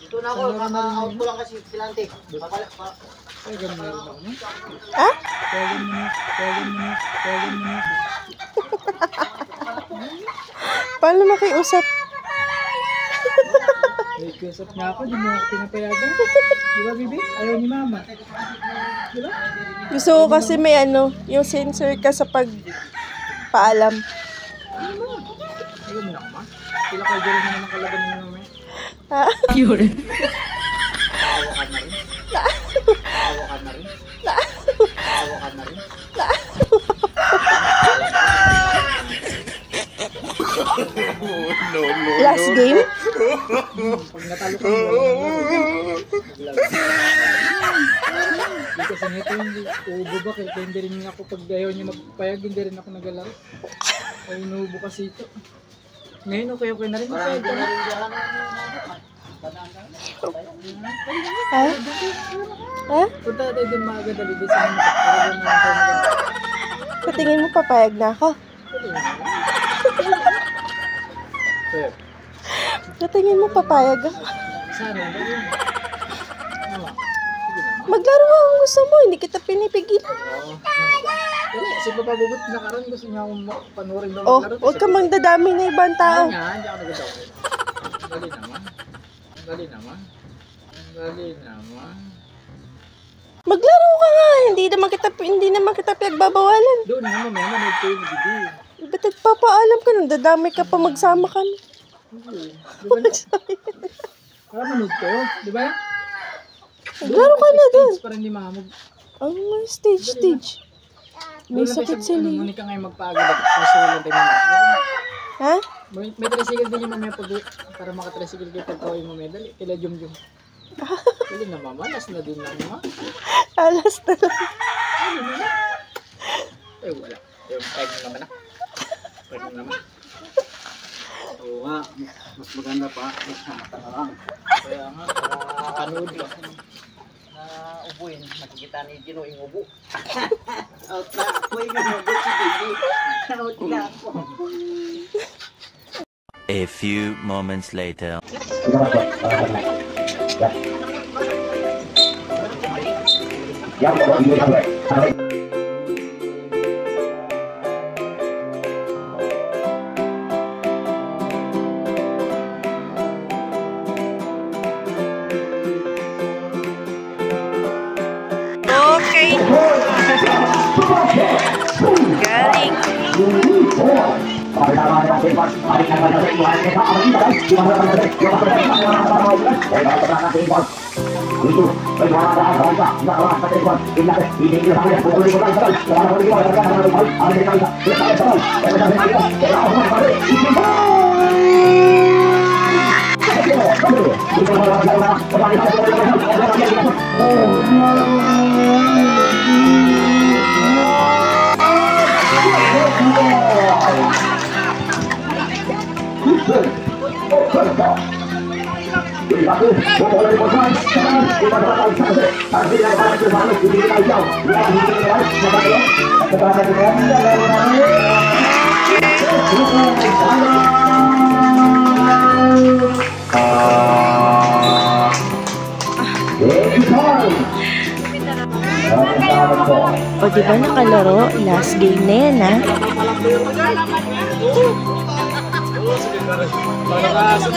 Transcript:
Ito na ako, out ko lang kasi silante. Ay, ganun na rin ako. Ha? 7 minutes, 7 minutes, 7 minutes. Paano makiusap? May kiusap nga ako, di mo ako pinapayagan. Di ba, Bibi? Ayaw ni Mama. Di ba? Gusto ko kasi may ano, yung sensor ka sa pagpaalam. Ayaw mo na ako, Ma. Sila kayo gano'n naman ang kalaban mo naman. Ha? Yun. Awa ka na rin. Awa ka na rin. Awa ka na rin. Last game? Pag natalo ka mo, hindi kasi nito yung uubo ba kaya hindi rin ako pag ayaw niya magpayag, hindi rin ako nagalaro. Ay inuubo kasi ito. Ngayon okay na rin. Parang hindi na rin dyan. Ha? Ha? Punta tayo din maaga dali din sa mga para doon naman tayo maganda. Sa tingin mo papayag na ako? Sir, Sa tingin mo papayag ako? sana ba yun? Maglaro ka kung gusto mo, hindi kita pinipigilan. Kasi papabubot nakaroon gusto niya akong panoorin na Oh, maglaro. huwag ka mandadami na ibang tao. Nga, hindi ako nagadaw. Dali naman. Dali naman. Dali naman. Maglaro ka nga, hindi naman kita pinagbabawalan. Doon nga mamaya manood kayo ni Bibi. Ba't nagpapaalam ka, nandadami ka pa magsama kami. Di ba na? Para manood kayo, di ba? Maglaro ka na doon. Para hindi mahamog. Ang may stage. May sakit sila. Muna ka ngayon magpaagad at pasulan tayo mamaya. Ha? May tricycle din yung mamaya para makatricycle kayo pag kaway mamaya. Dali, kila Jum-Jum. Dali na mama, last na din lang mama. Alas na lang. Eh wala. Pwede mo naman ah. Pwede mo naman. Oo nga, mas maganda pa. Mas mata na lang. Kaya nga, nakakanood lang. Na ubuin, nakikita ni Gino yung ubo. Out na ako yung ubo si Bibi. Out na ako. A few moments later. Okay. Galing. O diba nakalaro? Last game na yan, ha? Para ka sa